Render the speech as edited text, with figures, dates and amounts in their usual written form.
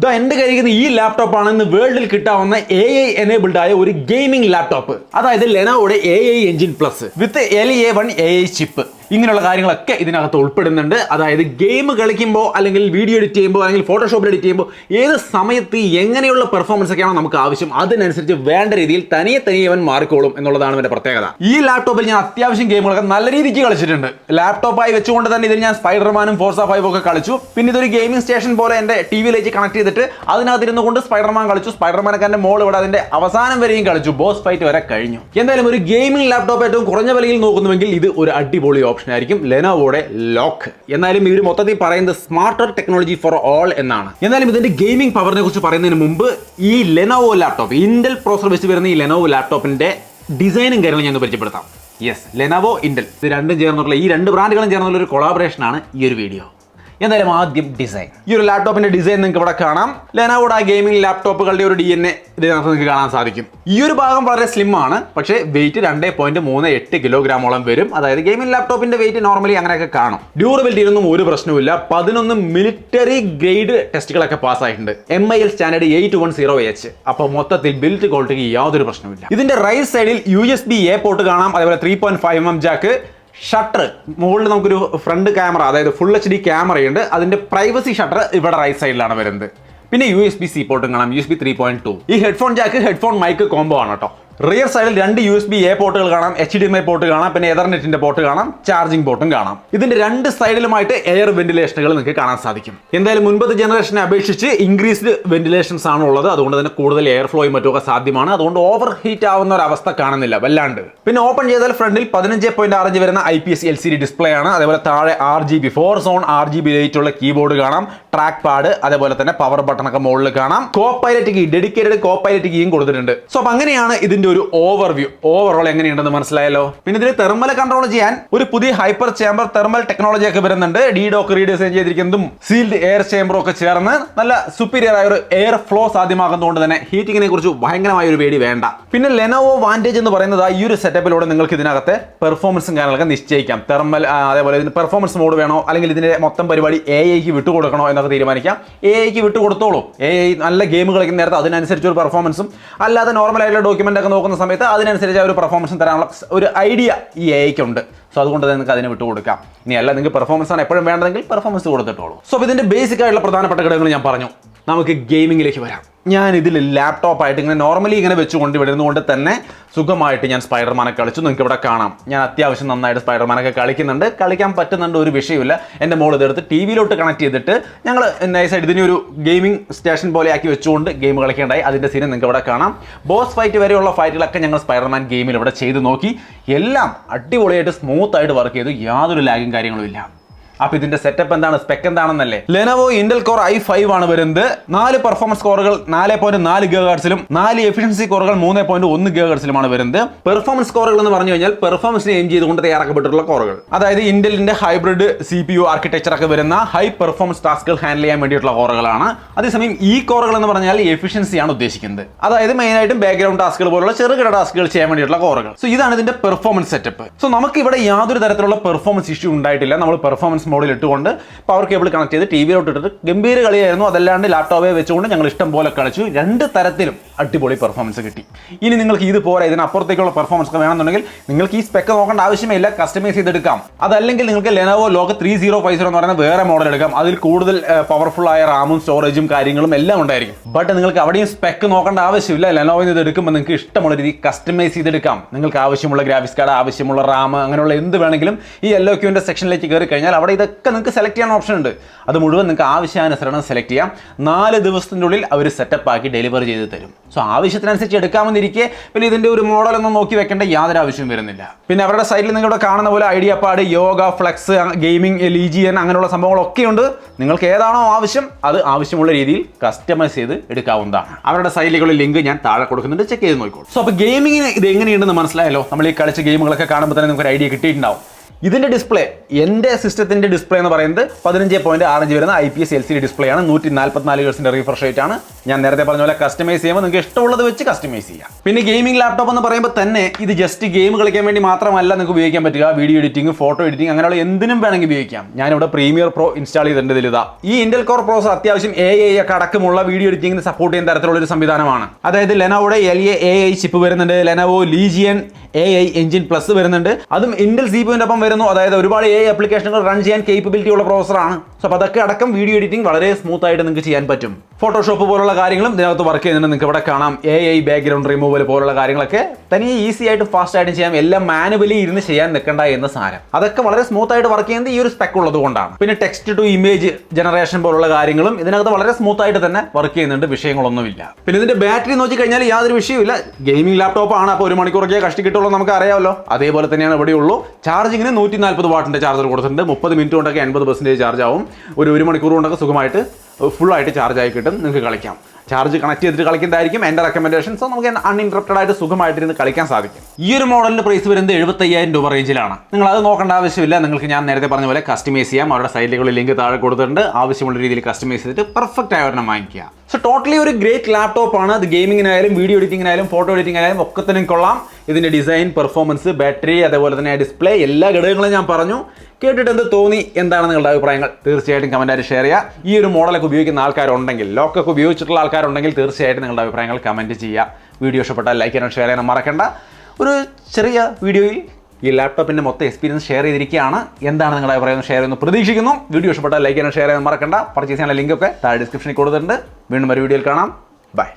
എൻ്റെ കയ്യിൽ ഈ ലാപ്ടോപ്പാണ് ഇന്ന് വേൾഡിൽ കിട്ടാവുന്ന AI എനേബിൾഡ് ആയ ഒരു ഗെയിമിംഗ് ലാപ്ടോപ്പ്. അതായത് ലെനോവോയുടെ AI എഞ്ചിൻ പ്ലസ് വിത്ത് LA1 AI ചിപ്പ്. ഇങ്ങനെയുള്ള കാര്യങ്ങളൊക്കെ ഇതിനകത്ത് ഉൾപ്പെടുന്നുണ്ട്. അതായത് ഗെയിം കളിക്കുമ്പോൾ അല്ലെങ്കിൽ വീഡിയോ എഡിറ്റ് ചെയ്യുമ്പോൾ അല്ലെങ്കിൽ ഫോട്ടോഷോപ്പിൽ എഡിറ്റ് ചെയ്യുമ്പോൾ ഏത് സമയത്ത് എങ്ങനെയുള്ള പെർഫോമൻസ് ഒക്കെയാണ് നമുക്ക് ആവശ്യം, അതിനനുസരിച്ച് വേണ്ട രീതിയിൽ തനിയെ അവൻ മാറിക്കോളും എന്നുള്ളതാണ് ഇതിന്റെ പ്രത്യേകത. ഈ ലാപ്ടോപ്പിൽ ഞാൻ അത്യാവശ്യം ഗെയിമുകളൊക്കെ നല്ല രീതിക്ക് കളിച്ചിട്ടുണ്ട്. ലാപ്ടോപ്പായി വെച്ചുകൊണ്ട് തന്നെ ഇതിൽ ഞാൻ സ്പൈഡർമാനും ഫോർസ 5 ഒക്കെ കളിച്ചു. പിന്നെ ഇതൊരു ഗെയിമിംഗ് സ്റ്റേഷൻ പോലെ എൻ്റെ ടിവിയിലേക്ക് കണക്ട് ചെയ്തിട്ട് അതിനകത്തിരുന്നു കൊണ്ട് സ്പൈഡർമാൻ കളിച്ചു. സ്പൈഡർമാനൊക്കെ എൻ്റെ മോൾ ഇവിടെ അതിന്റെ അവസാനം വരെയും കളിച്ചു. ബോസ് ഫൈറ്റ് വരെ കഴിഞ്ഞു. എന്തായാലും ഒരു ഗെയിമിംഗ് ലാപ്ടോപ്പ് ഏറ്റവും കുറഞ്ഞ വിലയിൽ നോക്കുന്നുവെങ്കിൽ ഇത് ഒരു അടിപൊളി ഓപ്ഷൻ ആയിരിക്കും, ലെനോവോയുടെ ലോക്ക്. എന്നാലും ഇവർ മൊത്തത്തിൽ പറയുന്നത് സ്മാർട്ടർ ടെക്നോളജി ഫോർ ഓൾ എന്നാണ്. എന്നാലും ഇതിന്റെ ഗെയിമിംഗ് പവറിനെ കുറിച്ച് പറയുന്നതിന് മുമ്പ് ഈ ലെനോവോ ലാപ്ടോപ്പ്, ഇന്റൽ പ്രോസസർ വെച്ച് വരുന്ന ഈ ലെനോവോ ലാപ്ടോപ്പിന്റെ ഡിസൈനും കാര്യങ്ങളും ഞാൻ പരിചയപ്പെടുത്താം. യെസ്, ലെനോവോ ഇന്റൽ ഇത് രണ്ടും ചേർന്നുള്ള ഈ രണ്ട് ബ്രാൻഡുകളും ചേർന്നുള്ള ഒരു കൊളാബറേഷനാണ് ഈ ഒരു വീഡിയോ. എന്തായാലും ആദ്യം ഡിസൈൻ. ഈ ഒരു ലാപ്ടോപ്പിന്റെ ഡിസൈൻ നിങ്ങൾക്ക് ഇവിടെ കാണാം. ലെനോവോയുടെ ഗെയിമിംഗ് ലാപ്ടോപ്പുകളുടെ ഒരു DNA ഇതിനകത്ത് നിങ്ങൾക്ക് കാണാൻ സാധിക്കും. ഈ ഒരു ഭാഗം വളരെ സ്ലിം ആണ്, പക്ഷേ വെയിറ്റ് 2.38 കിലോഗ്രാമോളം വരും. അതായത് ഗെയിമിംഗ് ലാപ്ടോപ്പിന്റെ വെയിറ്റ് നോർമലി അങ്ങനെയൊക്കെ കാണും. ഡ്യൂറബിലിറ്റിയിലൊന്നും ഒരു പ്രശ്നവുമില്ല. 11 മിലിറ്ററി ഗ്രേഡ് ടെസ്റ്റുകളൊക്കെ പാസ്സായിട്ടുണ്ട്. MIL standard 810H. അപ്പോൾ മൊത്തത്തിൽ ബിൽഡ് ക്വാളിറ്റിക്ക് യാതൊരു പ്രശ്നവുമില്ല. ഇതിന്റെ റൈറ്റ് സൈഡിൽ USB-A പോർട്ട് കാണാം. അതേപോലെ 3.5mm ജാക്ക്, ഷട്ടർ മുകളിൽ നമുക്കൊരു ഫ്രണ്ട് ക്യാമറ, അതായത് ഫുൾ HD ക്യാമറയുണ്ട്. അതിന്റെ പ്രൈവസി ഷട്ടർ ഇവിടെ റൈറ്റ് സൈഡിലാണ് വരുന്നത്. പിന്നെ USB-C പോർട്ടും കാണാം, USB 3.2. ഈ headphone jack headphone mic combo ആണ് കേട്ടോ. റിയർ സൈഡിൽ 2 USB-A പോർട്ടുകൾ കാണാം, HDMI പോർട്ട് കാണാം, പിന്നെ എതർനെറ്റിന്റെ പോർട്ട് കാണാം, ചാർജിംഗ് പോർട്ടും കാണാം. ഇതിന്റെ രണ്ട് സൈഡിലുമായിട്ട് എയർ വെന്റിലേഷനുകൾ നിങ്ങൾക്ക് കാണാൻ സാധിക്കും. എന്തായാലും മുൻപത്തെ ജനറേഷനെ അപേക്ഷിച്ച് ഇൻക്രീസ്ഡ് വെന്റിലേഷൻസ് ആണ് ഉള്ളത്. അതുകൊണ്ട് തന്നെ കൂടുതൽ എയർ ഫ്ലോയും മറ്റുമൊക്കെ സാധ്യമാണ്. അതുകൊണ്ട് ഓവർ ഹീറ്റ് ആവുന്ന ഒരു അവസ്ഥ കാണുന്നില്ല വല്ലാണ്ട്. പിന്നെ ഓപ്പൺ ചെയ്താൽ ഫ്രണ്ടിൽ 15.6 ഇഞ്ച് വരുന്ന IPS LCD ഡിസ്പ്ലേ ആണ്. അതേപോലെ താഴെ RGB 4 സോൺ RGB ലൈറ്റ് ഉള്ള കീബോർഡ് കാണാം, ട്രാക്ക് പാഡ്, അതേപോലെ തന്നെ പവർ ബട്ടൺ ഒക്കെ മുകളിൽ കാണാം. Copilot key, dedicated Copilot കീയും കൊടുത്തിട്ടുണ്ട്. സോ അപ്പൊ അങ്ങനെയാണ് ഇതിന്റെ ഒരു ഓവറോൾ എങ്ങനെയുണ്ടെന്ന് മനസ്സിലായല്ലോ. പിന്നെ ഇതിൽ തെർമൽ കൺട്രോൾ ചെയ്യാൻ ഒരു പുതിയ ഹൈപ്പർ ചേംബർ തെർമൽ ടെക്നോളജി ഒക്കെ വരുന്നുണ്ട്. DDoC റീഡിസൈൻ ചെയ്തിരിക്കുന്നതും സീൽഡ് എയർ ചേംബറും ഒക്കെ ചേർന്ന് നല്ല സുപ്പീരിയർ ആയ ഒരു എയർ ഫ്ലോ സാധ്യമാകുന്നതുകൊണ്ട് തന്നെ ഹീറ്റിങ്ങിനെ കുറിച്ച് ഭയങ്കരമായ ഒരു പേടി വേണ്ട. പിന്നെ ലെനോവോ വാൻറ്റേജ് എന്ന് പറയുന്നത് ഈ ഒരു സെറ്റപ്പിലൂടെ നിങ്ങൾക്ക് ഇതിനകത്തെ പെർഫോമൻസും കാര്യങ്ങളൊക്കെ നിശ്ചയിക്കാം. തെർമൽ അതേപോലെ ഇതിന് പെർഫോമൻസ് മോഡ് വേണോ അല്ലെങ്കിൽ ഇതിന്റെ മൊത്തം പരിപാടി AI-ക്ക് വിട്ടുകൊടുക്കണോ എന്നൊക്കെ തീരുമാനിക്കാം. AI-ക്ക് വിട്ടുകൊടുത്തോളൂ. AI നല്ല ഗെയിം കളിക്കുന്ന നേരത്തെ അതിനനുസരിച്ച് ഒരു പെർഫോമൻസും, അല്ലാതെ നോർമൽ ആയിട്ടുള്ള ഡോക്യുമെന്റ് ഒക്കെ നോക്കുന്ന സമയത്ത് അതിനനുസരിച്ച് ഒരു പെർഫോമൻസ് തരാനുള്ള ഒരു ഐഡിയ ഈ AI-ക്ക് ഉണ്ട്. സോ അതുകൊണ്ട് നിങ്ങൾക്ക് അതിന് വിട്ടുകൊടുക്കാം. ഇനി അല്ല നിങ്ങൾക്ക് പെർഫോമൻസ് ആണ് എപ്പോഴും വേണ്ടതെങ്കിൽ പെർഫോമൻസ് കൊടുത്തിട്ടുള്ളൂ. സോ ഇതിന്റെ ബേസിക് ആയിട്ടുള്ള പ്രധാനപ്പെട്ട ഘടകങ്ങൾ ഞാൻ പറഞ്ഞു. നമുക്ക് ഗെയിമിങ്ങിലേക്ക് വരാം. ഞാൻ ഇതിൽ ലാപ്ടോപ്പായിട്ട് ഇങ്ങനെ നോർമലി ഇങ്ങനെ വെച്ചുകൊണ്ട് വിടുന്നതുകൊണ്ട് തന്നെ സുഖമായിട്ട് ഞാൻ സ്പൈഡർമാനെ കളിച്ചു. നിങ്ങൾക്ക് ഇവിടെ കാണാം, ഞാൻ അത്യാവശ്യം നന്നായിട്ട് സ്പൈഡർമാനൊക്കെ കളിക്കുന്നുണ്ട്, കളിക്കാൻ പറ്റുന്നുണ്ട്, ഒരു വിഷയമില്ല. എൻ്റെ മോൾ ഇതെടുത്ത് TV-ലോട്ട് കണക്ട് ചെയ്തിട്ട് ഞങ്ങൾ നൈസായിട്ട് ഇതിനെ ഒരു ഗെയിമിംഗ് സ്റ്റേഷൻ പോലെ ആക്കി വെച്ചുകൊണ്ട് ഗെയിം കളിക്കേണ്ടായി. അതിൻ്റെ സീൻ നിങ്ങൾക്ക് ഇവിടെ കാണാം. ബോസ് ഫൈറ്റ് വരെയുള്ള ഫൈറ്റുകളൊക്കെ ഞങ്ങൾ സ്പൈഡർമാൻ ഗെയിമിൽ ഇവിടെ ചെയ്ത് നോക്കി. എല്ലാം അടിപൊളിയായിട്ട് സ്മൂത്ത് ആയിട്ട് വർക്ക് ചെയ്തു, യാതൊരു ലാഗും കാര്യങ്ങളും ഇല്ല. അപ്പോൾ ഇതിന്റെ സെറ്റപ്പ് എന്താണ്, സ്പെക്ക് എന്താണെന്നല്ലേ? ലെനോവോ ഇന്റൽ കോർ i5 ആണ് വരുന്നത്. 4 പെർഫോമൻസ് കോറുകൾ 4.4 GHz-ലും 4 എഫിഷ്യൻസി കോറുകൾ 3.1 GHz-ലുമാണ് വരുന്നത്. പെർഫോമൻസ് കോറുകൾ എന്ന് പറഞ്ഞു കഴിഞ്ഞാൽ പെർഫോമൻസിനെ എയിം ചെയ്തുകൊണ്ട് തയ്യാറാക്കപ്പെട്ടിട്ടുള്ള കോറുകൾ. അതായത് ഇന്റലിന്റെ ഹൈബ്രിഡ് CPU ആർക്കിടെക്ചർ ഒക്കെ വരുന്ന ഹൈ പെർഫോമൻസ് ടാസ്കുകൾ ഹാൻഡിൽ ചെയ്യാൻ വേണ്ടിയിട്ടുള്ള കോറുകളാണ്. അതേസമയം ഈ കോറുകൾ എന്ന് പറഞ്ഞാൽ എഫിഷ്യൻസിയാണ് ഉദ്ദേശിക്കുന്നത്. അതായത് മെയിനായിട്ടും ബാക്ക്ഗ്രൗണ്ട് ടാസ്കുകൾ പോലുള്ള ചെറുകിട ടാസ്കുകൾ ചെയ്യാൻ വേണ്ടിയിട്ടുള്ള കോറുകൾ. സോ ഇതാണ് ഇതിന്റെ പെർഫോമൻസ് സെറ്റപ്പ്. സോ നമുക്ക് ഇവിടെ യാതൊരു തരത്തിലുള്ള പെർഫോമൻസ് ഇഷ്യൂ ഉണ്ടായിട്ടില്ല. നമ്മൾ പെർഫോമൻസ് മോഡിൽ ഇട്ടുകൊണ്ട് പവർ കേബിൾ കണക്ട് ചെയ്ത് TV-ലോട്ട് ഇട്ടിട്ട് ഗംഭീര കളിയായിരുന്നു. അതല്ലാണ്ട് ലാപ്ടോപ്പെ വെച്ചുകൊണ്ട് ഞങ്ങൾ ഇഷ്ടം പോലെ കളിച്ചു. രണ്ട് തരത്തിലും അടിപൊളി പെർഫോമൻസ് കിട്ടി. ഇനി നിങ്ങൾക്ക് ഇത് പോരാ, ഇതിനപ്പുറത്തേക്കുള്ള പെർഫോമൻസ് ഒക്കെ വേണമെന്നുണ്ടെങ്കിൽ നിങ്ങൾക്ക് ഈ സ്പെക്ക് നോക്കേണ്ട ആവശ്യമില്ല, കസ്റ്റമൈസ് ചെയ്തെടുക്കാം. അതല്ലെങ്കിൽ നിങ്ങൾക്ക് ലെനോവോ ലോഗ് 3050 എന്ന് പറയുന്ന വേറെ മോഡൽ എടുക്കാം. അതിൽ കൂടുതൽ പവർഫുൾ ആയ റാമും സ്റ്റോറേജും കാര്യങ്ങളും എല്ലാം ഉണ്ടായിരിക്കും. ബട്ട് നിങ്ങൾക്ക് അവിടെയും സ്പെക്ക് നോക്കേണ്ട ആവശ്യമില്ല. ലെനോവോയിൽ ഇത് എടുക്കുമ്പോൾ നിങ്ങൾക്ക് ഇഷ്ടമുള്ള രീതി കസ്റ്റമൈസ് ചെയ്തെടുക്കാം. നിങ്ങൾക്ക് ആവശ്യമുള്ള ഗ്രാഫിക്സ് കാർഡ്, ആവശ്യമുള്ള റാം, അങ്ങനെയുള്ള എന്ത് വേണമെങ്കിലും ഈ LOQന്റെ സെക്ഷനിലേക്ക് കയറി കഴിഞ്ഞാൽ അവിടെ ഇതൊക്കെ നിങ്ങൾക്ക് സെലക്ട് ചെയ്യാൻ ഓപ്ഷൻ ഉണ്ട്. അത് മുഴുവൻ നിങ്ങൾക്ക് ആവശ്യാനുസരണം സെലക്ട് ചെയ്യാം. 4 ദിവസത്തിൻ്റെ ഉള്ളിൽ അവർ സെറ്റപ്പ് ആക്കി ഡെലിവറി ചെയ്ത് തരും. സോ ആവശ്യത്തിനനുസരിച്ച് എടുക്കാമെന്നിരിക്കെ പിന്നെ ഇതിൻ്റെ ഒരു മോഡലൊന്നും നോക്കി വെക്കേണ്ട യാതൊരു ആവശ്യവും വരുന്നില്ല. പിന്നെ അവരുടെ സൈഡിൽ നിങ്ങളുടെ കാണുന്ന പോലെ idea pad, yoga, flex, gaming, legion അങ്ങനെയുള്ള സംഭവങ്ങളൊക്കെ ഉണ്ട്. നിങ്ങൾക്ക് ഏതാണോ ആവശ്യം അത് ആവശ്യമുള്ള രീതിയിൽ കസ്റ്റമൈസ് ചെയ്ത് എടുക്കാവുന്നതാണ്. അവരുടെ സൈഡിലേക്കുള്ള ലിങ്ക് ഞാൻ താഴെ കൊടുക്കുന്നുണ്ട്, ചെക്ക് ചെയ്ത് നോക്കിക്കോളൂ. സോ അപ്പോൾ ഗെയിമിങ്ങിന് ഇത് എങ്ങനെയുണ്ടെന്ന് മനസ്സിലായല്ലോ. നമ്മൾ ഈ കളിച്ച ഗെയിമുകളൊക്കെ കാണുമ്പോൾ തന്നെ നമുക്ക് ഒരു ഐഡിയ കിട്ടിയിട്ടുണ്ടാവും. ഇതിന്റെ ഡിസ്പ്ലേ, എൻ്റെ സിസ്റ്റത്തിന്റെ ഡിസ്പ്ലേ എന്ന് പറയുന്നത് 15.6 ഇഞ്ച് വരുന്ന IPS LCD ഡിസ്പ്ലേ ആണ്. 144 Hz റിഫ്രഷ് റേറ്റ് ആണ്. ഞാൻ നേരത്തെ പറഞ്ഞ പോലെ കസ്റ്റമൈസ് ചെയ്യുമ്പോൾ നിങ്ങൾക്ക് ഇഷ്ടമുള്ളത് വെച്ച് കസ്റ്റമൈസ് ചെയ്യാം. പിന്നെ ഗെയിമിംഗ് ലാപ്ടോപ്പ് എന്ന് പറയുമ്പോൾ തന്നെ ഇത് ജസ്റ്റ് ഗെയിം കളിക്കാൻ വേണ്ടി മാത്രമല്ല നിങ്ങൾക്ക് ഉപയോഗിക്കാൻ പറ്റുക. വീഡിയോ എഡിറ്റിംഗ്, ഫോട്ടോ എഡിറ്റിംഗ് അങ്ങനെയുള്ള എന്തിനും വേണമെങ്കിൽ ഉപയോഗിക്കാം. ഞാനിവിടെ പ്രീമിയർ പ്രോ ഇൻസ്റ്റാൾ ചെയ്തിട്ടുണ്ട്. ഇതിലിതാ ഈ ഇന്റൽ കോർ പ്രോസർ അത്യാവശ്യം AI ഒക്കെ അടക്കമുള്ള വീഡിയോ എഡിറ്റിംഗിന് സപ്പോർട്ട് ചെയ്യുന്ന തരത്തിലുള്ള ഒരു സംവിധാനമാണ്. അതായത് ലെനോവോയുടെ LA AI ചിപ്പ് വരുന്നുണ്ട്, Lenovo legion AI engine plus വരുന്നുണ്ട്. അതും ഇന്റൽ CPU-ന്റെ ഒപ്പം വരുന്നു. അതായത് ഒരുപാട് AI ആപ്ലിക്കേഷനുകൾ റൺ ചെയ്യാൻ കേപ്പബിലിറ്റി ഉള്ള പ്രോസറാണ്. സോ അപ്പോൾ അതൊക്കെ അടക്കം വീഡിയോ എഡിറ്റിംഗ് വളരെ സ്മൂത്ത് ആയിട്ട് നിങ്ങൾക്ക് ചെയ്യാൻ പറ്റും. ഫോട്ടോഷോപ്പ് പോലുള്ള കാര്യങ്ങളും ഇതിനകത്ത് വർക്ക് ചെയ്യുന്നുണ്ട്. നിങ്ങൾക്ക് ഇവിടെ കാണാം AI ബാക്ക്ഗ്രൗണ്ട് റിമൂവൽ പോലുള്ള കാര്യങ്ങളൊക്കെ തനിയെ ഈസി ആയിട്ട് ഫാസ്റ്റ് ആയിട്ട് ചെയ്യാം. എല്ലാം മാനുവലി ഇരുന്ന് ചെയ്യാൻ നിൽക്കണ്ട എന്ന സാധനം. അതൊക്കെ വളരെ സ്മൂത്ത് ആയിട്ട് വർക്ക് ചെയ്യുന്നത് ഈ ഒരു സ്പെക്ക് ഉള്ളത് കൊണ്ടാണ്. പിന്നെ ടെക്സ്റ്റ് ടു ഇമേജ് ജനറേഷൻ പോലുള്ള കാര്യങ്ങളും ഇതിനകത്ത് വളരെ സ്മൂത്ത് ആയിട്ട് തന്നെ വർക്ക് ചെയ്യുന്നുണ്ട്. വിഷയങ്ങളൊന്നുമില്ല. പിന്നെ ഇതിന്റെ ബാറ്ററി നോക്കി കഴിഞ്ഞാൽ യാതൊരു വിഷയമില്ല. ഗെയിമിംഗ് ലാപ്ടോപ്പ് ആണ്, അപ്പോൾ 1 മണിക്കൂറൊക്കെ കഷ്ടി കിട്ടുള്ളൂ നമുക്ക് അറിയാമല്ലോ. അതേപോലെ തന്നെയാണ് ഇവിടെയുള്ളൂ. ചാർജിങ്ങിന് 140 വാട്ടിന്റെ ചാർജർ കൊടുത്തിട്ടുണ്ട്. 30 മിനിറ്റ് കൊണ്ടൊക്കെ 80% ചാർജ് ആവും. ഒരു 1 മണിക്കൂർ കൊണ്ടൊക്കെ സുഖമായിട്ട് ഫുള്ളായിട്ട് ചാർജ് ആയി കിട്ടും. നിങ്ങൾക്ക് കളിക്കാം. ചാർജ് കണക്ട് ചെയ്തിട്ട് കളിക്കുന്നതായിരിക്കും എൻ്റെ റെക്കമെൻഡേഷൻ. സോ നമുക്ക് അൺഇൻറ്ററപ്റ്റഡ് ആയിട്ട് സുഖമായിട്ടിരുന്ന് കളിക്കാൻ സാധിക്കും. ഈ ഒരു മോഡലിന്റെ പ്രൈസ് വരുന്നത് 75,000 രൂപ റേഞ്ചിലാണ്. നിങ്ങൾ അത് നോക്കേണ്ട ആവശ്യമില്ല. നിങ്ങൾക്ക് ഞാൻ നേരത്തെ പറഞ്ഞ പോലെ കസ്റ്റമൈസ് ചെയ്യാം. അവരുടെ സൈറ്റിലുള്ള ലിങ്ക് താഴെ കൊടുത്തിട്ടുണ്ട്. ആവശ്യമുള്ള രീതിയിൽ കസ്റ്റമൈസ് ചെയ്തിട്ട് പെർഫെക്റ്റ് ആയ ഒരെണ്ണം വാങ്ങിക്കുക. സോ ടോട്ടലി ഒരു ഗ്രേറ്റ് ലാപ്ടോപ്പ് ആണ്. അത് ഗെയിമിങ്ങിനായാലും വീഡിയോ എഡിറ്റിങ്ങിനായാലും ഫോട്ടോ എഡിറ്റിങ്ങിനായാലും ഒക്കെ തന്നെ കൊള്ളാം. ഇതിന്റെ ഡിസൈൻ, പെർഫോമൻസ്, ബാറ്ററി, അതേപോലെ തന്നെ ഡിസ്പ്ലേ, എല്ലാ ഘടകങ്ങളും ഞാൻ പറഞ്ഞു. കേട്ടിട്ട് എന്ത് തോന്നി, എന്താണ് നിങ്ങളുടെ അഭിപ്രായങ്ങൾ തീർച്ചയായിട്ടും കമൻറ്റായിട്ട് ഷെയർ ചെയ്യുക. ഈ ഒരു മോഡലൊക്കെ ഉപയോഗിക്കുന്ന ആൾക്കാരുണ്ടെങ്കിൽ, ലോക്കൊക്കെ ഉപയോഗിച്ചിട്ടുള്ള ആൾക്കാരുണ്ടെങ്കിൽ തീർച്ചയായിട്ടും നിങ്ങളുടെ അഭിപ്രായങ്ങൾ കമൻറ്റ് ചെയ്യുക. വീഡിയോ ഇഷ്ടപ്പെട്ടാൽ ലൈക്ക് ചെയ്യാനും ഷെയർ ചെയ്യാനും മറക്കണ്ട. ഒരു ചെറിയ വീഡിയോയിൽ ഈ ലാപ്ടോപ്പിൻ്റെ മൊത്തം എക്സ്പീരിയൻസ് ഷെയർ ചെയ്തിരിക്കുകയാണ്. എന്താണ് നിങ്ങളുടെ അഭിപ്രായം ഷെയർ ചെയ്യുന്നു പ്രതീക്ഷിക്കുന്നു. വീഡിയോ ഇഷ്ടപ്പെട്ടാൽ ലൈക്ക് ചെയ്യാനും ഷെയർ ചെയ്യാനും മറക്കണ്ട. പർച്ചേസ് ചെയ്യാനുള്ള ലിങ്കൊക്കെ താഴെ ഡിസ്ക്രിപ്ഷനിൽ കൊടുത്തിട്ടുണ്ട്. വീണ്ടും ഒരു വീഡിയോയിൽ കാണാം. ബൈ.